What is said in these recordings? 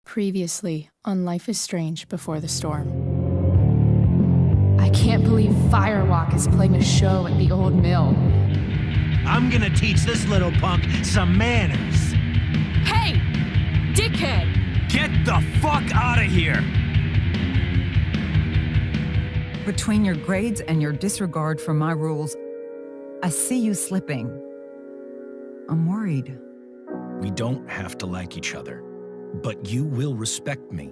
Previously on Life is Strange Before the Storm. I can't believe Firewalk is playing a show at the old mill. I'm gonna teach this little punk some manners. Hey! Dickhead! Get the fuck out of here! Between your grades and your disregard for my rules, I see you slipping. I'm worried. We don't have to like each other, but you will respect me.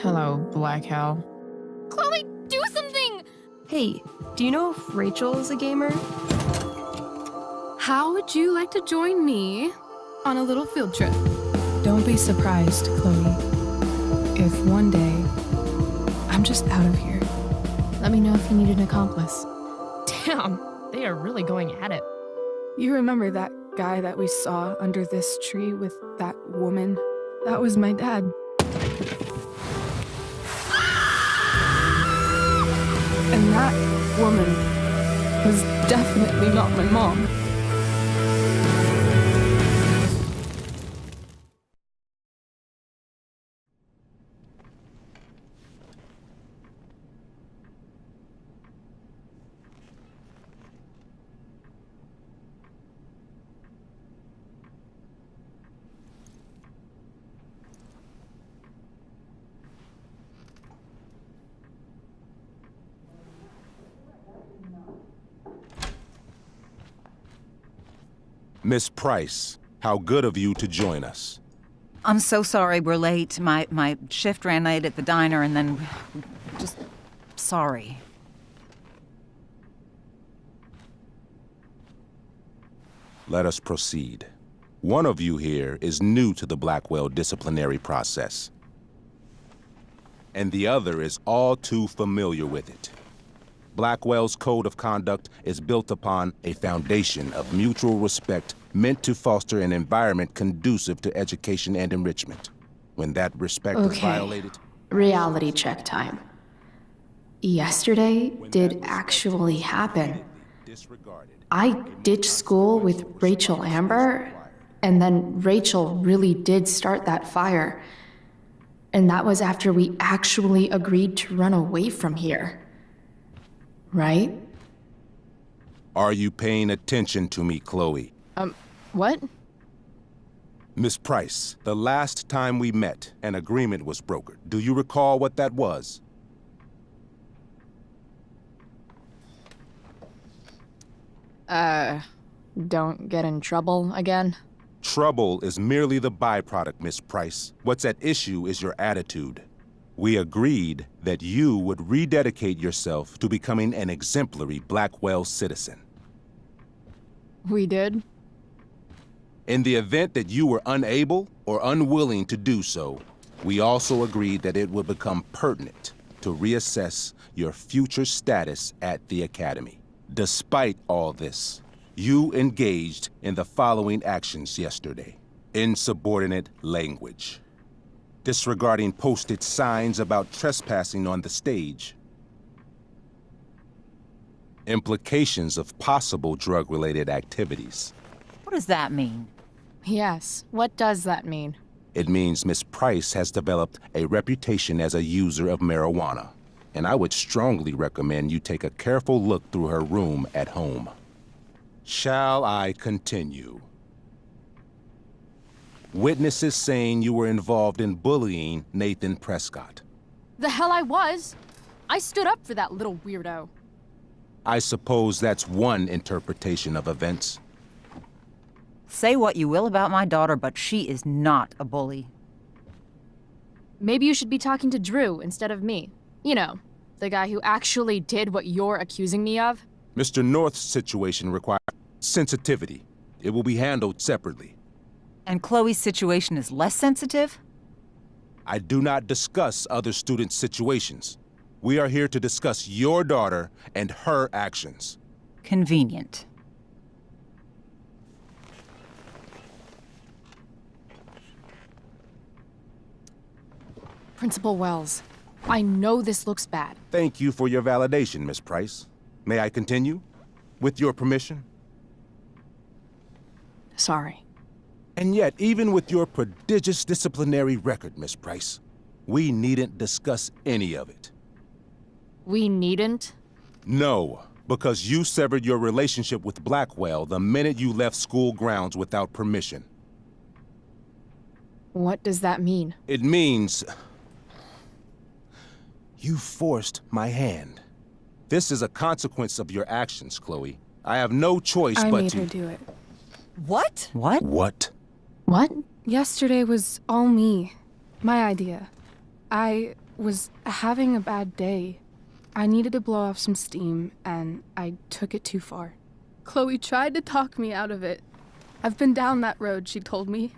Hello, Black Hell. Chloe, do something! Hey, do you know if Rachel is a gamer? How would you like to join me on a little field trip? Don't be surprised, Chloe, if one day I'm just out of here. Let me know if you need an accomplice. Damn, they are really going at it. You remember that guy that we saw under this tree with that woman? That was my dad. And that woman was definitely not my mom. Miss Price, how good of you to join us. I'm so sorry we're late. My shift ran late at the diner and then... just... sorry. Let us proceed. One of you here is new to the Blackwell disciplinary process, and the other is all too familiar with it. Blackwell's code of conduct is built upon a foundation of mutual respect meant to foster an environment conducive to education and enrichment. When that respect is violated... Reality check time. Yesterday did actually happen. I ditched school with Rachel Amber, and then Rachel really did start that fire. And that was after we actually agreed to run away from here. Right? Are you paying attention to me, Chloe? What? Miss Price, the last time we met, an agreement was brokered. Do you recall what that was? Don't get in trouble again? Trouble is merely the byproduct, Miss Price. What's at issue is your attitude. We agreed that you would rededicate yourself to becoming an exemplary Blackwell citizen. We did? In the event that you were unable or unwilling to do so, we also agreed that it would become pertinent to reassess your future status at the Academy. Despite all this, you engaged in the following actions yesterday. Insubordinate language. Disregarding posted signs about trespassing on the stage. Implications of possible drug-related activities. What does that mean? Yes, what does that mean? It means Miss Price has developed a reputation as a user of marijuana, and I would strongly recommend you take a careful look through her room at home. Shall I continue? Witnesses saying you were involved in bullying Nathan Prescott. The hell I was! I stood up for that little weirdo. I suppose that's one interpretation of events. Say what you will about my daughter, but she is not a bully. Maybe you should be talking to Drew instead of me. You know, the guy who actually did what you're accusing me of. Mr. North's situation requires sensitivity. It will be handled separately. And Chloe's situation is less sensitive? I do not discuss other students' situations. We are here to discuss your daughter and her actions. Convenient. Principal Wells, I know this looks bad. Thank you for your validation, Miss Price. May I continue? With your permission? Sorry. And yet, even with your prodigious disciplinary record, Miss Price, we needn't discuss any of it. We needn't? No, because you severed your relationship with Blackwell the minute you left school grounds without permission. What does that mean? It means you forced my hand. This is a consequence of your actions, Chloe. I have no choice I but made to... her do it. What? What? What? What? Yesterday was all me. My idea. I was having a bad day. I needed to blow off some steam, and I took it too far. Chloe tried to talk me out of it. I've been down that road, she told me.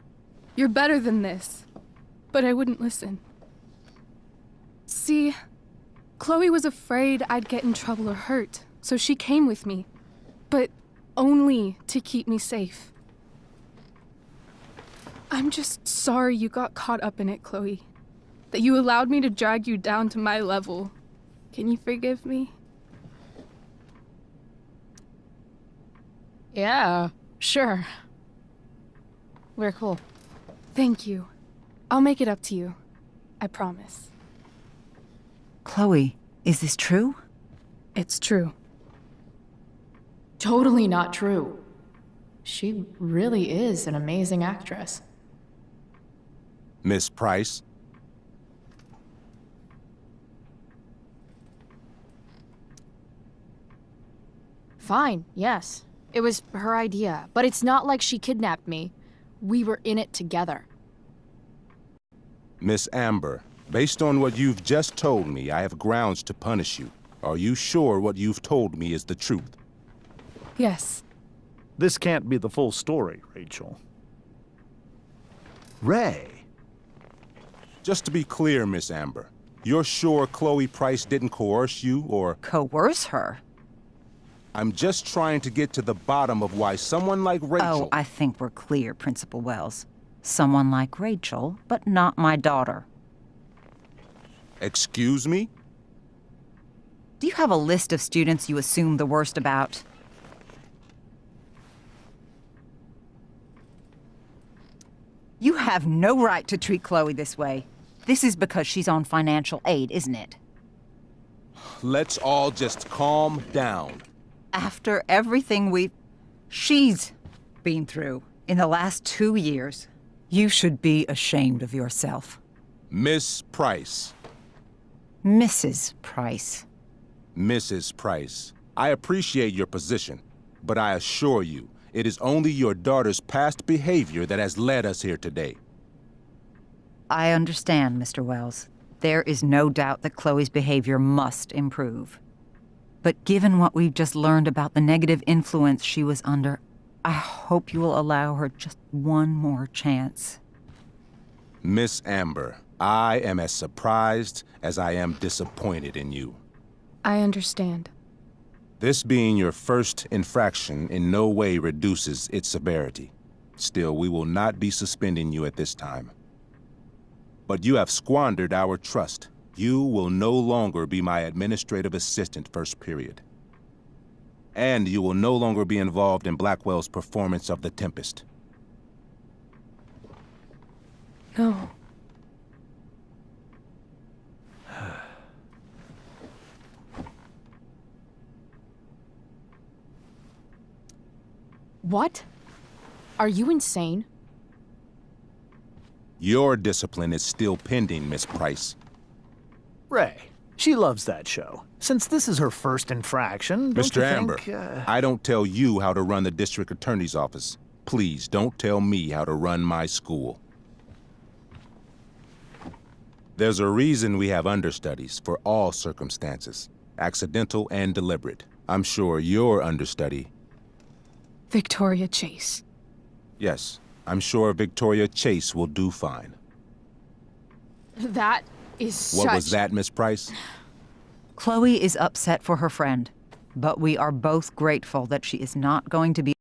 You're better than this. But I wouldn't listen. See, Chloe was afraid I'd get in trouble or hurt, so she came with me. But only to keep me safe. I'm just sorry you got caught up in it, Chloe. That you allowed me to drag you down to my level. Can you forgive me? Yeah, sure. We're cool. Thank you. I'll make it up to you. I promise. Chloe, is this true? It's true. Totally not true. She really is an amazing actress. Miss Price? Fine, yes. It was her idea, but it's not like she kidnapped me. We were in it together. Miss Amber, based on what you've just told me, I have grounds to punish you. Are you sure what you've told me is the truth? Yes. This can't be the full story, Rachel. Ray. Just to be clear, Miss Amber, you're sure Chloe Price didn't coerce you, or... Coerce her? I'm just trying to get to the bottom of why someone like Rachel... Oh, I think we're clear, Principal Wells. Someone like Rachel, but not my daughter. Excuse me? Do you have a list of students you assume the worst about? You have no right to treat Chloe this way. This is because she's on financial aid, isn't it? Let's all just calm down. After everything she's been through in the last 2 years, you should be ashamed of yourself. Miss Price. Mrs. Price. Mrs. Price, I appreciate your position, but I assure you, it is only your daughter's past behavior that has led us here today. I understand, Mr. Wells. There is no doubt that Chloe's behavior must improve. But given what we've just learned about the negative influence she was under, I hope you will allow her just one more chance. Miss Amber, I am as surprised as I am disappointed in you. I understand. This being your first infraction in no way reduces its severity. Still, we will not be suspending you at this time. But you have squandered our trust. You will no longer be my administrative assistant first period. And you will no longer be involved in Blackwell's performance of The Tempest. No. What? Are you insane? Your discipline is still pending, Miss Price. Ray. She loves that show. Since this is her first infraction, don't Mr. you Amber, think, I don't tell you how to run the district attorney's office. Please don't tell me how to run my school. There's a reason we have understudies for all circumstances, accidental and deliberate. I'm sure your understudy... Victoria Chase. Yes, I'm sure Victoria Chase will do fine. That is such... What was that, Miss Price? Chloe is upset for her friend, but we are both grateful that she is not going to be